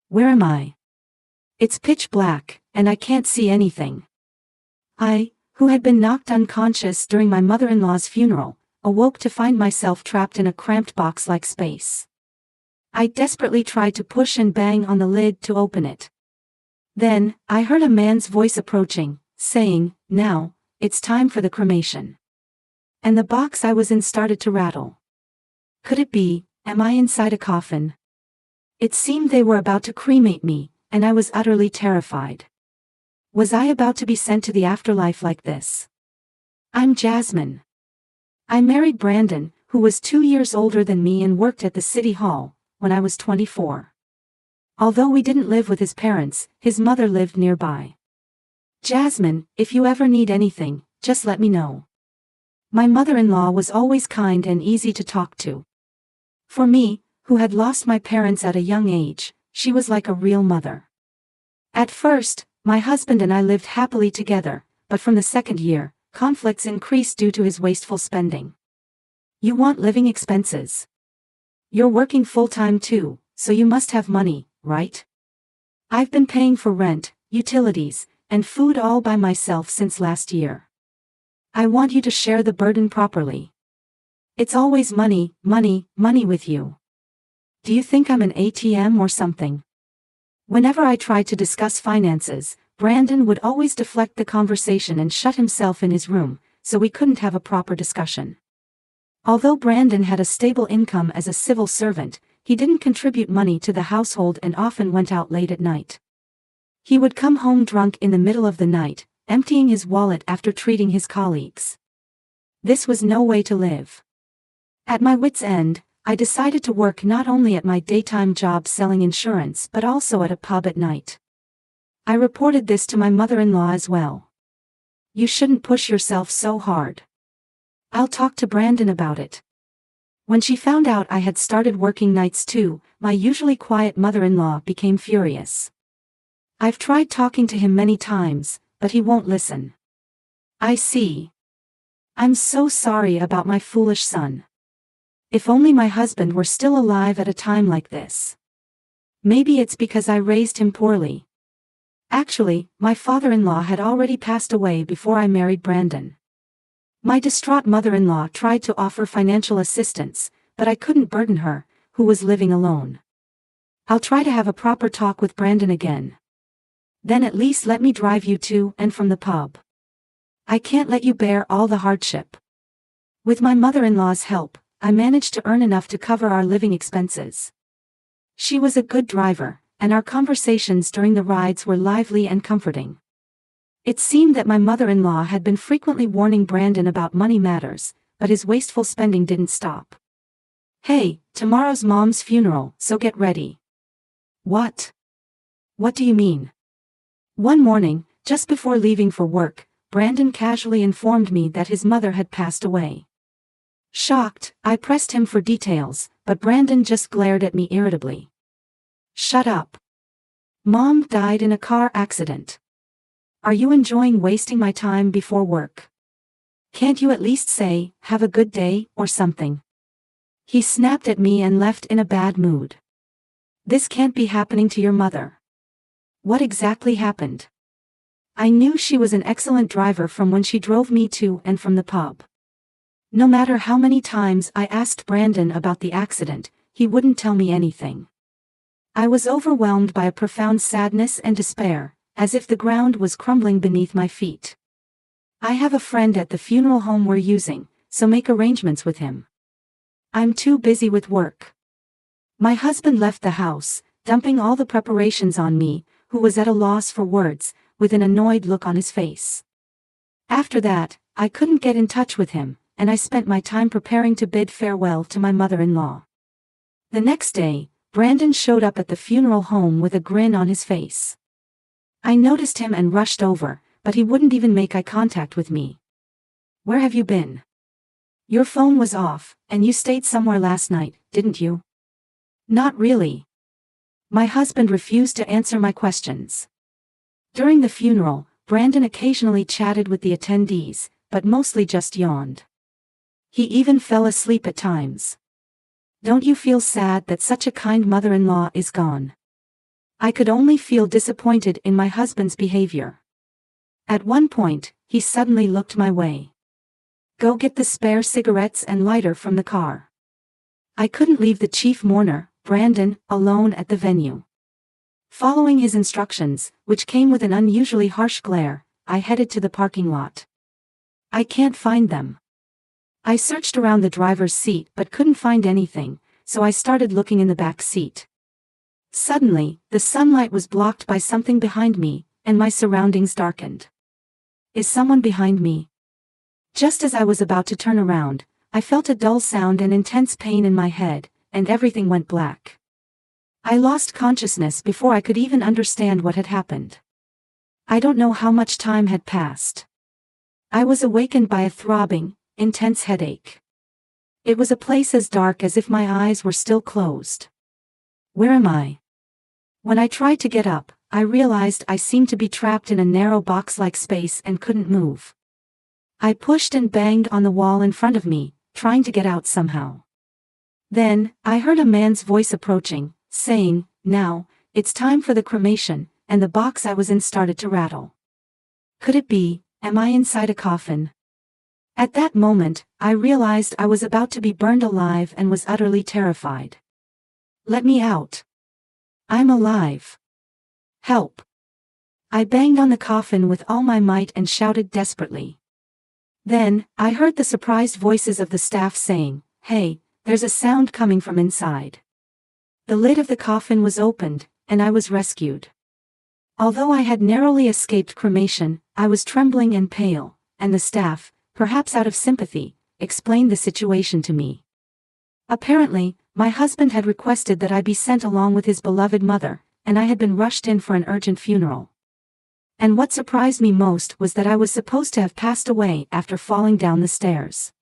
Where am I? It's pitch black, and I can't see anything. I, who had been knocked unconscious during my mother-in-law's funeral, awoke to find myself trapped in a cramped box-like space. I desperately tried to push and bang on the lid to open it. Then, I heard a man's voice approaching, saying, "Now, it's time for the cremation." And the box I was in started to rattle. Could it be, am I inside a coffin? It seemed they were about to cremate me, and I was utterly terrified. Was I about to be sent to the afterlife like this? I'm Jasmine. I married Brandon, who was 2 years older than me and worked at the city hall, when I was 24. Although we didn't live with his parents, his mother lived nearby. Jasmine, if you ever need anything, just let me know. My mother-in-law was always kind and easy to talk to. For me, who had lost my parents at a young age, she was like a real mother. At first, my husband and I lived happily together, but from the second year, conflicts increased due to his wasteful spending. You want living expenses. You're working full-time too, so you must have money, right? I've been paying for rent, utilities, and food all by myself since last year. I want you to share the burden properly. It's always money, money, money with you. Do you think I'm an ATM or something? Whenever I tried to discuss finances, Brandon would always deflect the conversation and shut himself in his room, so we couldn't have a proper discussion. Although Brandon had a stable income as a civil servant, he didn't contribute money to the household and often went out late at night. He would come home drunk in the middle of the night, emptying his wallet after treating his colleagues. This was no way to live. At my wit's end, I decided to work not only at my daytime job selling insurance but also at a pub at night. I reported this to my mother-in-law as well. You shouldn't push yourself so hard. I'll talk to Brandon about it. When she found out I had started working nights too, my usually quiet mother-in-law became furious. I've tried talking to him many times, but he won't listen. I see. I'm so sorry about my foolish son. If only my husband were still alive at a time like this. Maybe it's because I raised him poorly. Actually, my father-in-law had already passed away before I married Brandon. My distraught mother-in-law tried to offer financial assistance, but I couldn't burden her, who was living alone. I'll try to have a proper talk with Brandon again. Then at least let me drive you to and from the pub. I can't let you bear all the hardship. With my mother-in-law's help, I managed to earn enough to cover our living expenses. She was a good driver, and our conversations during the rides were lively and comforting. It seemed that my mother-in-law had been frequently warning Brandon about money matters, but his wasteful spending didn't stop. Hey, tomorrow's Mom's funeral, so get ready. What? What do you mean? One morning, just before leaving for work, Brandon casually informed me that his mother had passed away. Shocked, I pressed him for details, but Brandon just glared at me irritably. Shut up. Mom died in a car accident. Are you enjoying wasting my time before work? Can't you at least say, have a good day, or something? He snapped at me and left in a bad mood. This can't be happening to your mother. What exactly happened? I knew she was an excellent driver from when she drove me to and from the pub. No matter how many times I asked Brandon about the accident, he wouldn't tell me anything. I was overwhelmed by a profound sadness and despair, as if the ground was crumbling beneath my feet. I have a friend at the funeral home we're using, so make arrangements with him. I'm too busy with work. My husband left the house, dumping all the preparations on me, who was at a loss for words, with an annoyed look on his face. After that, I couldn't get in touch with him, and I spent my time preparing to bid farewell to my mother-in-law. The next day, Brandon showed up at the funeral home with a grin on his face. I noticed him and rushed over, but he wouldn't even make eye contact with me. Where have you been? Your phone was off, and you stayed somewhere last night, didn't you? Not really. My husband refused to answer my questions. During the funeral, Brandon occasionally chatted with the attendees, but mostly just yawned. He even fell asleep at times. Don't you feel sad that such a kind mother-in-law is gone? I could only feel disappointed in my husband's behavior. At one point, he suddenly looked my way. Go get the spare cigarettes and lighter from the car. I couldn't leave the chief mourner, Brandon, alone at the venue. Following his instructions, which came with an unusually harsh glare, I headed to the parking lot. I can't find them. I searched around the driver's seat but couldn't find anything, so I started looking in the back seat. Suddenly, the sunlight was blocked by something behind me, and my surroundings darkened. Is someone behind me? Just as I was about to turn around, I felt a dull sound and intense pain in my head, and everything went black. I lost consciousness before I could even understand what had happened. I don't know how much time had passed. I was awakened by a throbbing, intense headache. It was a place as dark as if my eyes were still closed. Where am I? When I tried to get up, I realized I seemed to be trapped in a narrow box-like space and couldn't move. I pushed and banged on the wall in front of me, trying to get out somehow. Then, I heard a man's voice approaching, saying, "Now, it's time for the cremation," and the box I was in started to rattle. Could it be, am I inside a coffin? At that moment, I realized I was about to be burned alive and was utterly terrified. Let me out. I'm alive. Help. I banged on the coffin with all my might and shouted desperately. Then, I heard the surprised voices of the staff saying, "Hey, there's a sound coming from inside." The lid of the coffin was opened, and I was rescued. Although I had narrowly escaped cremation, I was trembling and pale, and the staff, perhaps out of sympathy, explained the situation to me. Apparently, my husband had requested that I be sent along with his beloved mother, and I had been rushed in for an urgent funeral. And what surprised me most was that I was supposed to have passed away after falling down the stairs.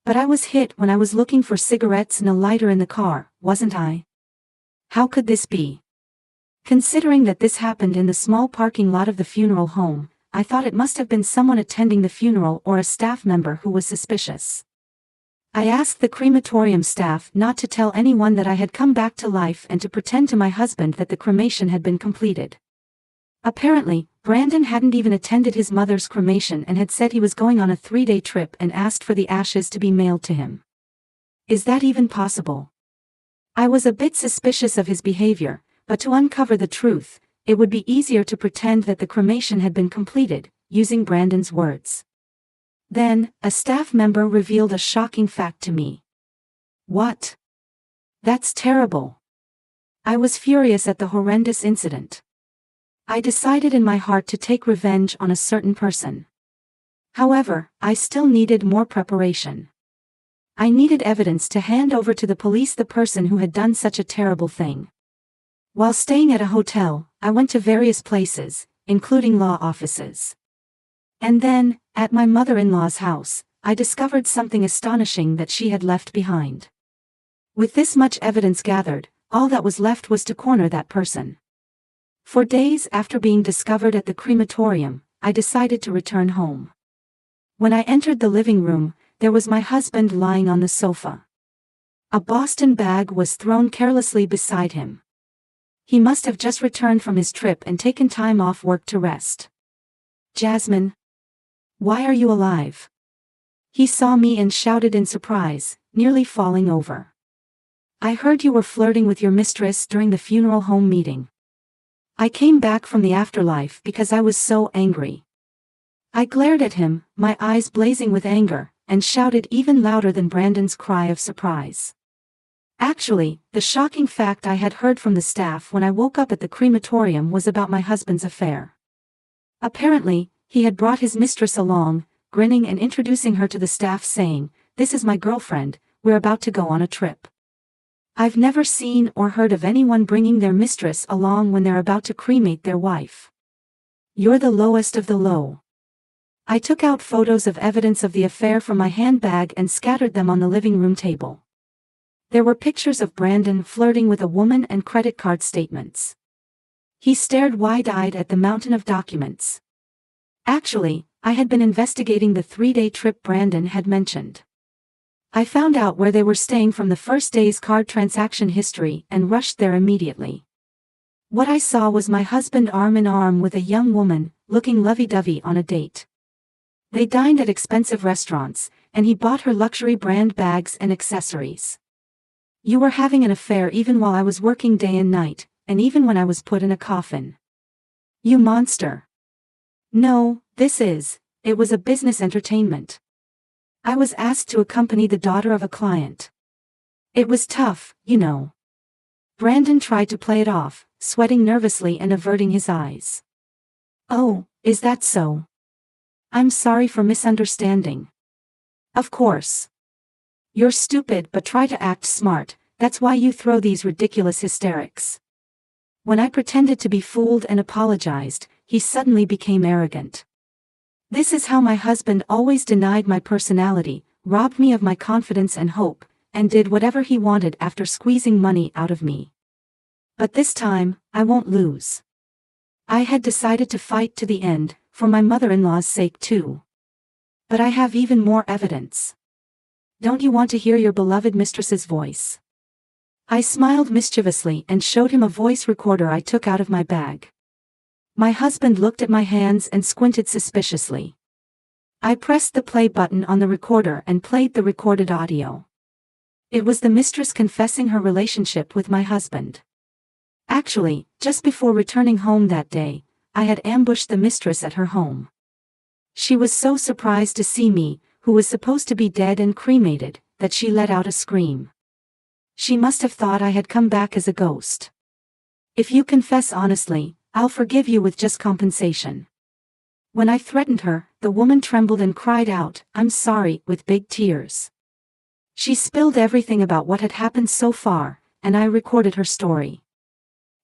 But I was hit when I was looking for cigarettes and a lighter in the car, wasn't I? How could this be? Considering that this happened in the small parking lot of the funeral home, I thought it must have been someone attending the funeral or a staff member who was suspicious. I asked the crematorium staff not to tell anyone that I had come back to life and to pretend to my husband that the cremation had been completed. Apparently, Brandon hadn't even attended his mother's cremation and had said he was going on a 3-day trip and asked for the ashes to be mailed to him. Is that even possible? I was a bit suspicious of his behavior, but to uncover the truth, it would be easier to pretend that the cremation had been completed, using Brandon's words. Then, a staff member revealed a shocking fact to me. What? That's terrible. I was furious at the horrendous incident. I decided in my heart to take revenge on a certain person. However, I still needed more preparation. I needed evidence to hand over to the police the person who had done such a terrible thing. While staying at a hotel, I went to various places, including law offices. And then, at my mother-in-law's house, I discovered something astonishing that she had left behind. With this much evidence gathered, all that was left was to corner that person. For days after being discovered at the crematorium, I decided to return home. When I entered the living room, there was my husband lying on the sofa. A Boston bag was thrown carelessly beside him. He must have just returned from his trip and taken time off work to rest. "Jasmine, why are you alive?" He saw me and shouted in surprise, nearly falling over. "I heard you were flirting with your mistress during the funeral home meeting." I came back from the afterlife because I was so angry. I glared at him, my eyes blazing with anger, and shouted even louder than Brandon's cry of surprise. Actually, the shocking fact I had heard from the staff when I woke up at the crematorium was about my husband's affair. Apparently, he had brought his mistress along, grinning and introducing her to the staff saying, "This is my girlfriend, we're about to go on a trip." I've never seen or heard of anyone bringing their mistress along when they're about to cremate their wife. You're the lowest of the low. I took out photos of evidence of the affair from my handbag and scattered them on the living room table. There were pictures of Brandon flirting with a woman and credit card statements. He stared wide-eyed at the mountain of documents. Actually, I had been investigating the 3-day trip Brandon had mentioned. I found out where they were staying from the first day's card transaction history and rushed there immediately. What I saw was my husband arm in arm with a young woman, looking lovey-dovey on a date. They dined at expensive restaurants, and he bought her luxury brand bags and accessories. You were having an affair even while I was working day and night, and even when I was put in a coffin. You monster. No, it was a business entertainment. I was asked to accompany the daughter of a client. It was tough, you know. Brandon tried to play it off, sweating nervously and averting his eyes. Oh, is that so? I'm sorry for misunderstanding. Of course. You're stupid but try to act smart, that's why you throw these ridiculous hysterics. When I pretended to be fooled and apologized, he suddenly became arrogant. This is how my husband always denied my personality, robbed me of my confidence and hope, and did whatever he wanted after squeezing money out of me. But this time, I won't lose. I had decided to fight to the end, for my mother-in-law's sake too. But I have even more evidence. Don't you want to hear your beloved mistress's voice? I smiled mischievously and showed him a voice recorder I took out of my bag. My husband looked at my hands and squinted suspiciously. I pressed the play button on the recorder and played the recorded audio. It was the mistress confessing her relationship with my husband. Actually, just before returning home that day, I had ambushed the mistress at her home. She was so surprised to see me, who was supposed to be dead and cremated, that she let out a scream. She must have thought I had come back as a ghost. If you confess honestly, I'll forgive you with just compensation. When I threatened her, the woman trembled and cried out, "I'm sorry," with big tears. She spilled everything about what had happened so far, and I recorded her story.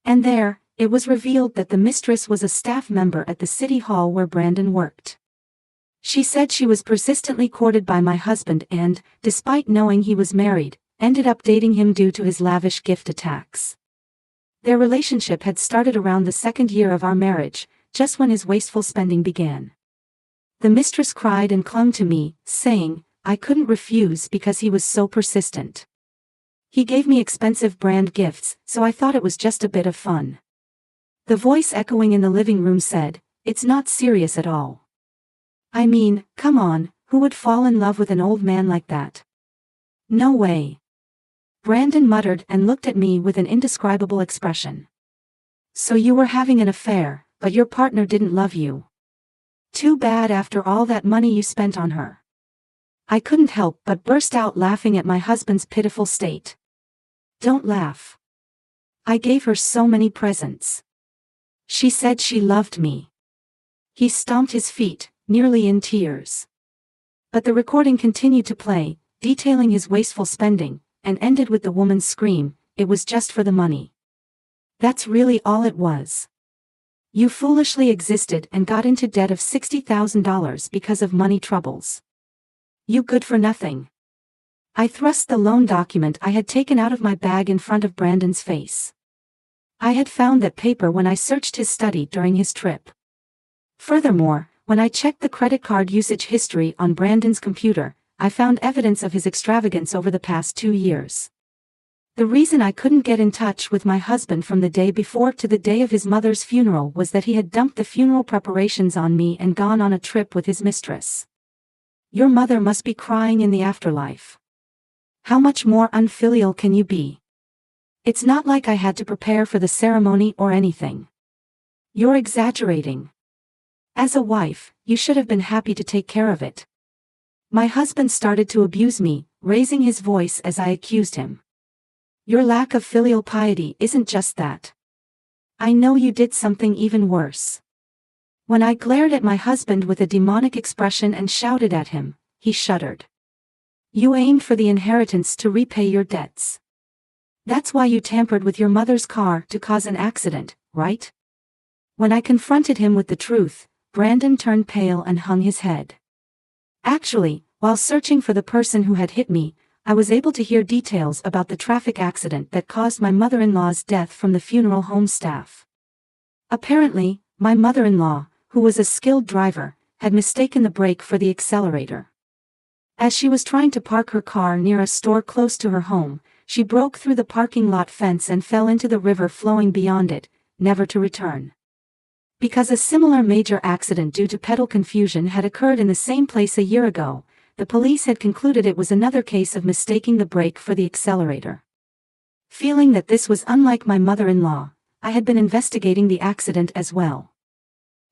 And there, it was revealed that the mistress was a staff member at the city hall where Brandon worked. She said she was persistently courted by my husband and, despite knowing he was married, ended up dating him due to his lavish gift attacks. Their relationship had started around the second year of our marriage, just when his wasteful spending began. The mistress cried and clung to me, saying, I couldn't refuse because he was so persistent. He gave me expensive brand gifts, so I thought it was just a bit of fun. The voice echoing in the living room said, "It's not serious at all. I mean, come on, who would fall in love with an old man like that? No way." Brandon muttered and looked at me with an indescribable expression. So you were having an affair, but your partner didn't love you. Too bad after all that money you spent on her. I couldn't help but burst out laughing at my husband's pitiful state. Don't laugh. I gave her so many presents. She said she loved me. He stomped his feet, nearly in tears. But the recording continued to play, detailing his wasteful spending, and ended with the woman's scream, "It was just for the money. That's really all it was. You foolishly existed and got into debt of $60,000 because of money troubles. You good for nothing." I thrust the loan document I had taken out of my bag in front of Brandon's face. I had found that paper when I searched his study during his trip. Furthermore, when I checked the credit card usage history on Brandon's computer, I found evidence of his extravagance over the past 2 years. The reason I couldn't get in touch with my husband from the day before to the day of his mother's funeral was that he had dumped the funeral preparations on me and gone on a trip with his mistress. Your mother must be crying in the afterlife. How much more unfilial can you be? It's not like I had to prepare for the ceremony or anything. You're exaggerating. As a wife, you should have been happy to take care of it. My husband started to abuse me, raising his voice as I accused him. Your lack of filial piety isn't just that. I know you did something even worse. When I glared at my husband with a demonic expression and shouted at him, he shuddered. You aimed for the inheritance to repay your debts. That's why you tampered with your mother's car to cause an accident, right? When I confronted him with the truth, Brandon turned pale and hung his head. Actually, while searching for the person who had hit me, I was able to hear details about the traffic accident that caused my mother-in-law's death from the funeral home staff. Apparently, my mother-in-law, who was a skilled driver, had mistaken the brake for the accelerator. As she was trying to park her car near a store close to her home, she broke through the parking lot fence and fell into the river flowing beyond it, never to return. Because a similar major accident due to pedal confusion had occurred in the same place a year ago, the police had concluded it was another case of mistaking the brake for the accelerator. Feeling that this was unlike my mother-in-law, I had been investigating the accident as well.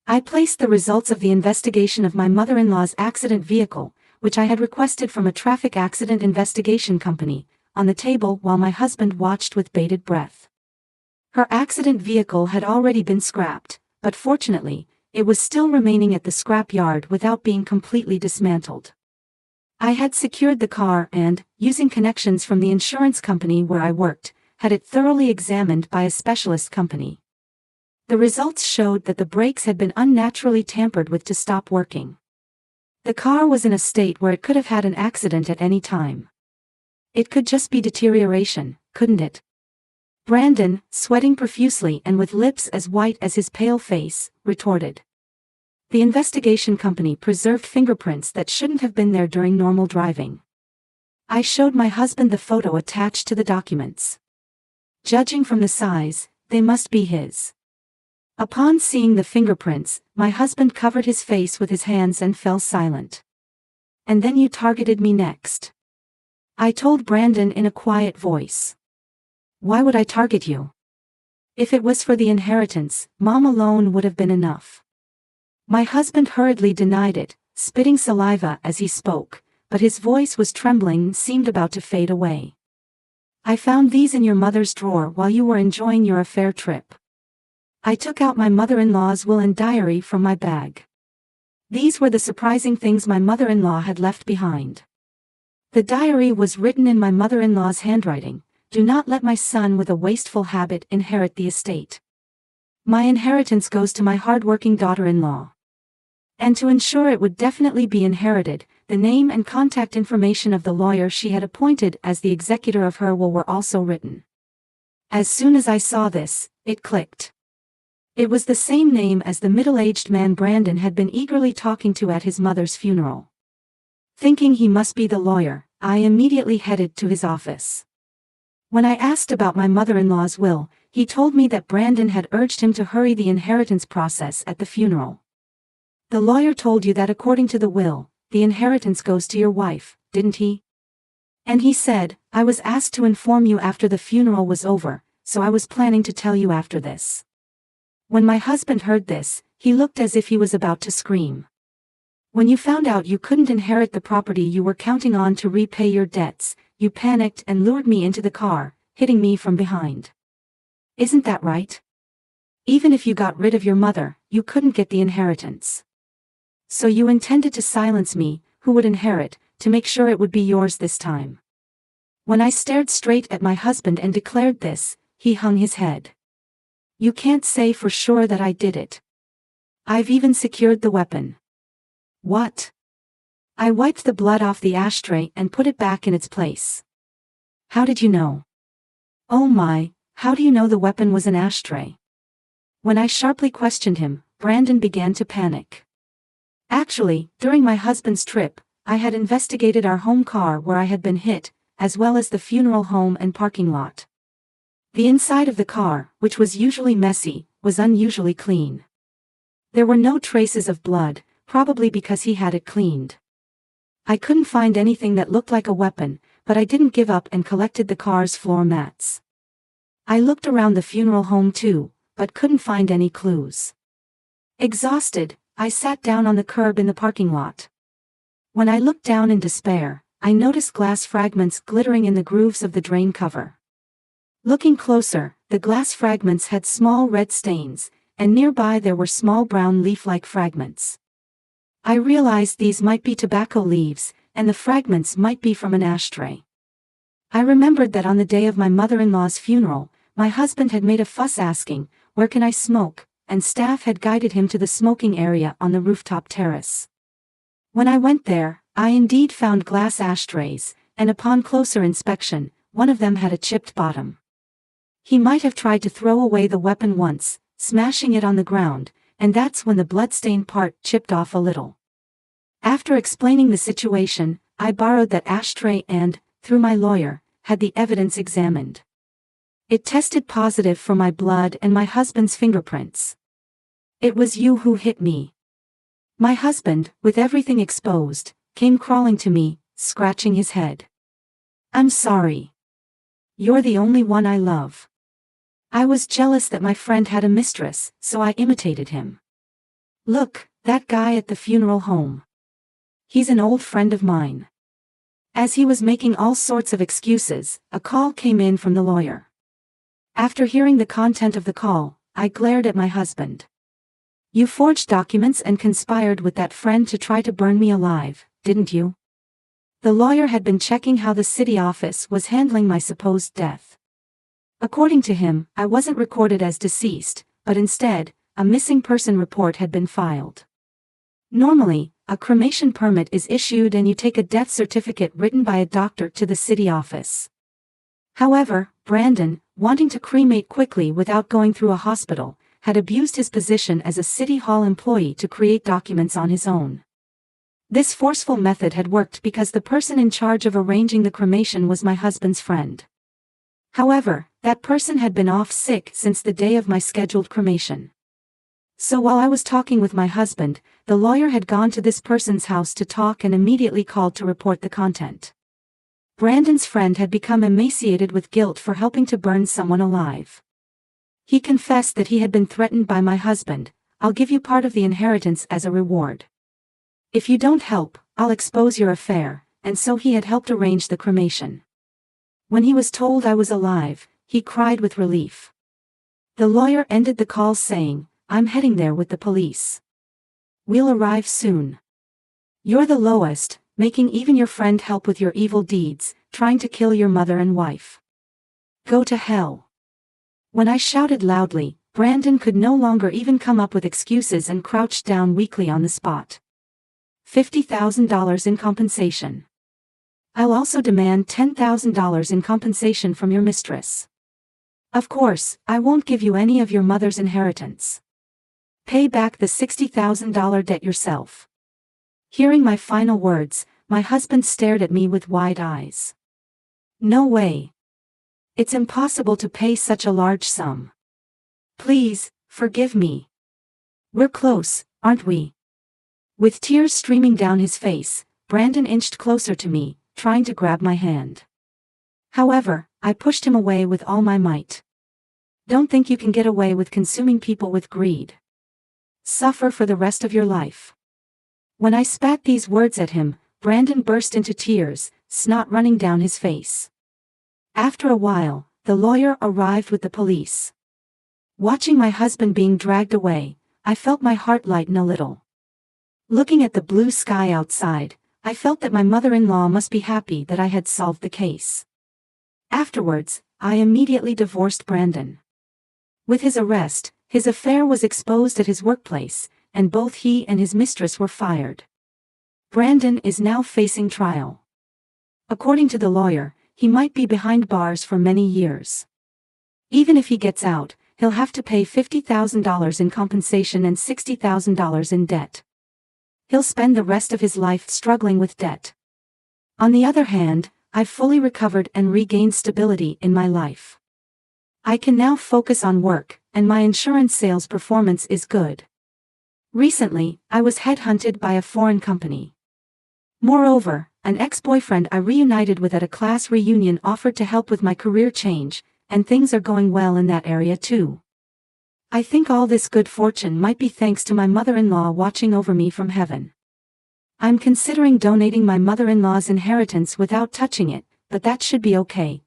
I placed the results of the investigation of my mother-in-law's accident vehicle, which I had requested from a traffic accident investigation company, on the table while my husband watched with bated breath. Her accident vehicle had already been scrapped, but fortunately, it was still remaining at the scrap yard without being completely dismantled. I had secured the car and, using connections from the insurance company where I worked, had it thoroughly examined by a specialist company. The results showed that the brakes had been unnaturally tampered with to stop working. The car was in a state where it could have had an accident at any time. It could just be deterioration, couldn't it? Brandon, sweating profusely and with lips as white as his pale face, retorted. The investigation company preserved fingerprints that shouldn't have been there during normal driving. I showed my husband the photo attached to the documents. Judging from the size, they must be his. Upon seeing the fingerprints, my husband covered his face with his hands and fell silent. And then you targeted me next. I told Brandon in a quiet voice. Why would I target you? If it was for the inheritance, Mom alone would have been enough. My husband hurriedly denied it, spitting saliva as he spoke, but his voice was trembling and seemed about to fade away. I found these in your mother's drawer while you were enjoying your affair trip. I took out my mother-in-law's will and diary from my bag. These were the surprising things my mother-in-law had left behind. The diary was written in my mother-in-law's handwriting. Do not let my son with a wasteful habit inherit the estate. My inheritance goes to my hard-working daughter-in-law. And to ensure it would definitely be inherited, the name and contact information of the lawyer she had appointed as the executor of her will were also written. As soon as I saw this, it clicked. It was the same name as the middle-aged man Brandon had been eagerly talking to at his mother's funeral. Thinking he must be the lawyer, I immediately headed to his office. When I asked about my mother-in-law's will, he told me that Brandon had urged him to hurry the inheritance process at the funeral. The lawyer told you that according to the will, the inheritance goes to your wife, didn't he? And he said, I was asked to inform you after the funeral was over, so I was planning to tell you after this. When my husband heard this, he looked as if he was about to scream. When you found out you couldn't inherit the property you were counting on to repay your debts, you panicked and lured me into the car, hitting me from behind. Isn't that right? Even if you got rid of your mother, you couldn't get the inheritance. So you intended to silence me, who would inherit, to make sure it would be yours this time. When I stared straight at my husband and declared this, he hung his head. You can't say for sure that I did it. I've even secured the weapon. What? I wiped the blood off the ashtray and put it back in its place. How did you know? Oh my, how do you know the weapon was an ashtray? When I sharply questioned him, Brandon began to panic. Actually, during my husband's trip, I had investigated our home car where I had been hit, as well as the funeral home and parking lot. The inside of the car, which was usually messy, was unusually clean. There were no traces of blood, probably because he had it cleaned. I couldn't find anything that looked like a weapon, but I didn't give up and collected the car's floor mats. I looked around the funeral home too, but couldn't find any clues. Exhausted, I sat down on the curb in the parking lot. When I looked down in despair, I noticed glass fragments glittering in the grooves of the drain cover. Looking closer, the glass fragments had small red stains, and nearby there were small brown leaf-like fragments. I realized these might be tobacco leaves, and the fragments might be from an ashtray. I remembered that on the day of my mother-in-law's funeral, my husband had made a fuss asking, "Where can I smoke?" and staff had guided him to the smoking area on the rooftop terrace. When I went there, I indeed found glass ashtrays, and upon closer inspection, one of them had a chipped bottom. He might have tried to throw away the weapon once, smashing it on the ground, and that's when the bloodstained part chipped off a little. After explaining the situation, I borrowed that ashtray and, through my lawyer, had the evidence examined. It tested positive for my blood and my husband's fingerprints. It was you who hit me. My husband, with everything exposed, came crawling to me, scratching his head. I'm sorry. You're the only one I love. I was jealous that my friend had a mistress, so I imitated him. Look, that guy at the funeral home. He's an old friend of mine. As he was making all sorts of excuses, a call came in from the lawyer. After hearing the content of the call, I glared at my husband. You forged documents and conspired with that friend to try to burn me alive, didn't you? The lawyer had been checking how the city office was handling my supposed death. According to him, I wasn't recorded as deceased, but instead, a missing person report had been filed. Normally, a cremation permit is issued and you take a death certificate written by a doctor to the city office. However, Brandon, wanting to cremate quickly without going through a hospital, had abused his position as a city hall employee to create documents on his own. This forceful method had worked because the person in charge of arranging the cremation was my husband's friend. However, that person had been off sick since the day of my scheduled cremation. So while I was talking with my husband, the lawyer had gone to this person's house to talk and immediately called to report the content. Brandon's friend had become emaciated with guilt for helping to burn someone alive. He confessed that he had been threatened by my husband. I'll give you part of the inheritance as a reward. If you don't help, I'll expose your affair, and so he had helped arrange the cremation. When he was told I was alive, he cried with relief. The lawyer ended the call saying, I'm heading there with the police. We'll arrive soon. You're the lowest, making even your friend help with your evil deeds, trying to kill your mother and wife. Go to hell. When I shouted loudly, Brandon could no longer even come up with excuses and crouched down weakly on the spot. $50,000 in compensation. I'll also demand $10,000 in compensation from your mistress. Of course, I won't give you any of your mother's inheritance. Pay back the $60,000 debt yourself. Hearing my final words, my husband stared at me with wide eyes. No way. It's impossible to pay such a large sum. Please, forgive me. We're close, aren't we? With tears streaming down his face, Brandon inched closer to me, trying to grab my hand. However, I pushed him away with all my might. Don't think you can get away with consuming people with greed. Suffer for the rest of your life. When I spat these words at him, Brandon burst into tears, snot running down his face. After a while, the lawyer arrived with the police. Watching my husband being dragged away, I felt my heart lighten a little. Looking at the blue sky outside, I felt that my mother-in-law must be happy that I had solved the case. Afterwards, I immediately divorced Brandon. With his arrest, his affair was exposed at his workplace, and both he and his mistress were fired. Brandon is now facing trial. According to the lawyer, he might be behind bars for many years. Even if he gets out, he'll have to pay $50,000 in compensation and $60,000 in debt. He'll spend the rest of his life struggling with debt. On the other hand, I've fully recovered and regained stability in my life. I can now focus on work, and my insurance sales performance is good. Recently, I was headhunted by a foreign company. Moreover, an ex-boyfriend I reunited with at a class reunion offered to help with my career change, and things are going well in that area too. I think all this good fortune might be thanks to my mother-in-law watching over me from heaven. I'm considering donating my mother-in-law's inheritance without touching it, but that should be okay,